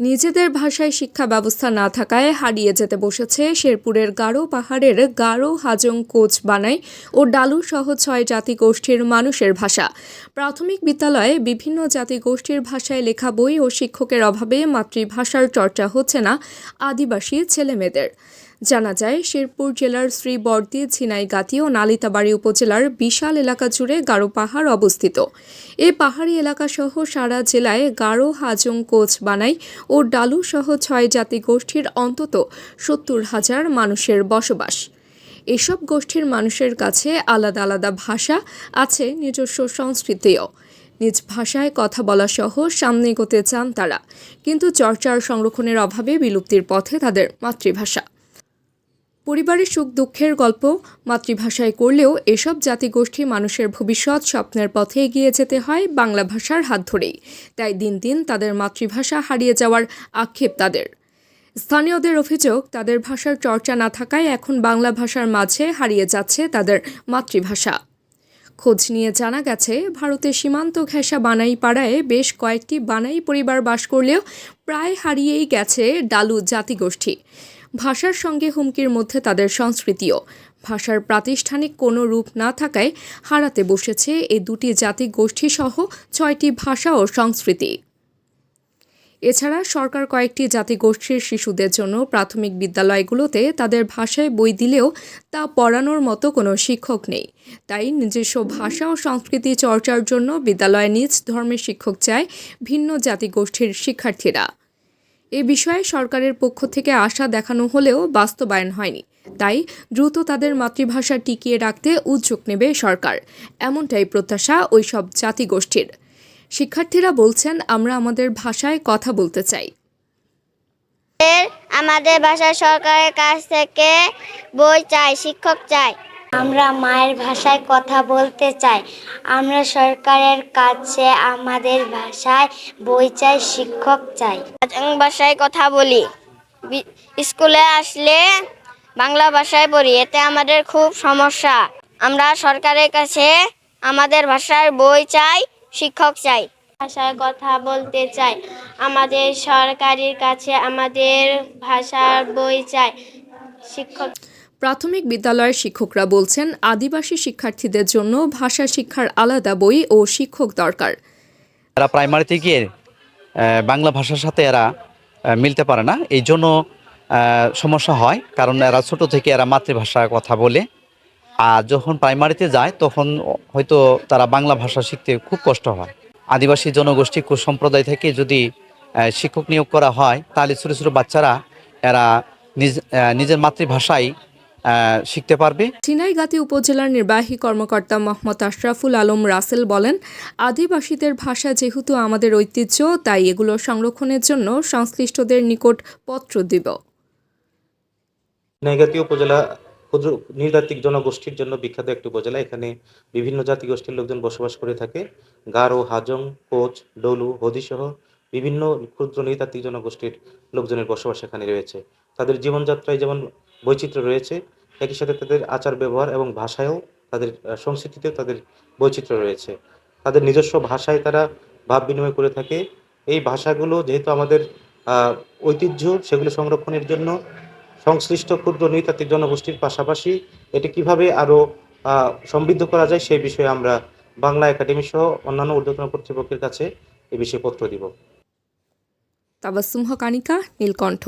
নিজেদের ভাষায় শিক্ষা ব্যবস্থা না থাকায় হারিয়ে যেতে বসেছে শেরপুরের গারো পাহাড়ের গারো, হাজং, কোচ, বানাই ও ডালু সহ ৬ জাতিগোষ্ঠীর মানুষের ভাষা। প্রাথমিক বিদ্যালয়ে বিভিন্ন জাতিগোষ্ঠীর ভাষায় লেখা বই ও শিক্ষকের অভাবে মাতৃভাষার চর্চা হচ্ছে না আদিবাসী ছেলেমেয়েদের। জানা যায়, শেরপুর জেলার শ্রীবর্দী, ঝিনাইগাতি ও নালিতাবাড়ী উপজেলার বিশাল এলাকা জুড়ে গারো পাহাড় অবস্থিত। এই পাহাড়ি এলাকাসহ সারা জেলায় গারো, হাজং, কোচ, বানাই ও ডালু সহ ৬ জাতিগোষ্ঠীর অন্তত ৭০,০০০ মানুষের বসবাস। এসব গোষ্ঠীর মানুষের কাছে আলাদা আলাদা ভাষা আছে, নিজস্ব সংস্কৃতিও। নিজ ভাষায় কথা বলা সহ সামনে এগোতে চান তারা, কিন্তু চর্চার সংরক্ষণের অভাবে বিলুপ্তির পথে তাদের মাতৃভাষা। পরিবারের সুখ দুঃখের গল্প মাতৃভাষায় করলেও এসব জাতিগোষ্ঠী মানুষের ভবিষ্যৎ স্বপ্নের পথে এগিয়ে যেতে হয় বাংলা ভাষার হাত ধরেই। তাই দিন দিন তাদের মাতৃভাষা হারিয়ে যাওয়ার আক্ষেপ তাদের। স্থানীয়দের অভিযোগ, তাদের ভাষার চর্চা না থাকায় এখন বাংলা ভাষার মাঝে হারিয়ে যাচ্ছে তাদের মাতৃভাষা। খোঁজ নিয়ে জানা গেছে, ভারতের সীমান্ত ঘেঁষা বানাই পাড়ায় বেশ কয়েকটি বানাই পরিবার বাস করলেও প্রায় হারিয়েই গেছে ডালু জাতিগোষ্ঠী। ভাষার সঙ্গে হুমকির মধ্যে তাদের সংস্কৃতিও। ভাষার প্রাতিষ্ঠানিক কোনো রূপ না থাকায় হারাতে বসেছে এই দুটি জাতিগোষ্ঠী সহ ৬টি ভাষা ও সংস্কৃতি। এছাড়া সরকার কয়েকটি জাতিগোষ্ঠীর শিশুদের জন্য প্রাথমিক বিদ্যালয়গুলোতে তাদের ভাষায় বই দিলেও তা পড়ানোর মতো কোনো শিক্ষক নেই। তাই নিজস্ব ভাষা ও সংস্কৃতি চর্চার জন্য বিদ্যালয়ে নিজ ধর্মের শিক্ষক চায় ভিন্ন জাতিগোষ্ঠীর শিক্ষার্থীরা। এ বিষয়ে সরকারের পক্ষ থেকে আশা দেখানো হলেও বাস্তবায়ন হয়নি। তাই দ্রুত তাদের মাতৃভাষা টিকিয়ে রাখতে উদ্যোগ নেবে সরকার, এমনটাই প্রত্যাশা ওই সব জাতিগোষ্ঠীর। শিক্ষার্থীরা বলছেন, আমরা আমাদের ভাষায় কথা বলতে চাই। আমাদের ভাষা সরকারের কাছ থেকে বই চাই, শিক্ষক চাই। আমরা মায়ের ভাষায় কথা বলতে চাই। আমরা সরকারের কাছে আমাদের ভাষায় বই চাই, শিক্ষক চাই। ভাষায় কথা বলি, স্কুলে আসলে বাংলা ভাষায় পড়ি, এতে আমাদের খুব সমস্যা। আমরা সরকারের কাছে আমাদের ভাষার বই চাই, শিক্ষক চাই। ভাষায় কথা বলতে চাই, আমাদের সরকারের কাছে আমাদের ভাষার বই চাই, শিক্ষক। প্রাথমিক বিদ্যালয়ের শিক্ষকরা বলছেন, আদিবাসী শিক্ষার্থীদের জন্য ভাষা শিক্ষার আলাদা বই ও শিক্ষক দরকার। এরা প্রাইমারিতে গিয়ে বাংলা ভাষার সাথে এরা মিলতে পারে না, এই জন্য সমস্যা হয়। কারণ এরা ছোট থেকে এরা মাতৃভাষায় কথা বলে, আর যখন প্রাইমারিতে যায় তখন হয়তো তারা বাংলা ভাষা শিখতে খুব কষ্ট হয়। আদিবাসী জনগোষ্ঠী সম্প্রদায় থেকে যদি শিক্ষক নিয়োগ করা হয়, তাহলে ছোটো ছোটো বাচ্চারা এরা নিজের মাতৃভাষায় শিখতে পারবে। ঝিনাইগাতি উপজেলার নির্বাহী কর্মকর্তা মোহাম্মদ আশরাফুল আলম রাসেল বলেন, আদিবাসীদের ভাষা যেহেতু আমাদের ঐতিহ্য, তাই এগুলো সংরক্ষণের জন্য সংশ্লিষ্টদের নিকট পত্র দিব। ঝিনাইগাতি উপজেলা ক্ষুদ্র নৃতাত্ত্বিক জনগোষ্ঠীর জন্য বিখ্যাত একটি উপজেলা। এখানে বিভিন্ন জাতিগোষ্ঠীর লোকজন বসবাস করে থাকে। গারো, হাজং, কোচ, ডলু, হদি সহ বিভিন্ন ক্ষুদ্র নৃতাত্ত্বিক জনগোষ্ঠীর লোকজনের বসবাস এখানে রয়েছে। তাদের জীবনযাত্রায় যেমন বৈচিত্র্য রয়েছে, একই সাথে তাদের আচার ব্যবহার এবং ভাষায়ও, তাদের সংস্কৃতিতেও তাদের বৈচিত্র্য রয়েছে। তাদের নিজস্ব ভাষায় তারা ভাব বিনিময় করে থাকে। এই ভাষাগুলো যেহেতু আমাদের ঐতিহ্য, সেগুলো সংরক্ষণের জন্য সংশ্লিষ্ট ক্ষুদ্র নৃতাত্ত্বিক জনগোষ্ঠীর পাশাপাশি এটি কিভাবে আরও সমৃদ্ধ করা যায় সেই বিষয়ে আমরা বাংলা একাডেমি সহ অন্যান্য ঊর্ধ্বতন কর্তৃপক্ষের কাছে এ বিষয়ে পত্র দিব। তাবাসসুম হক, আনিকা, নীলকণ্ঠ।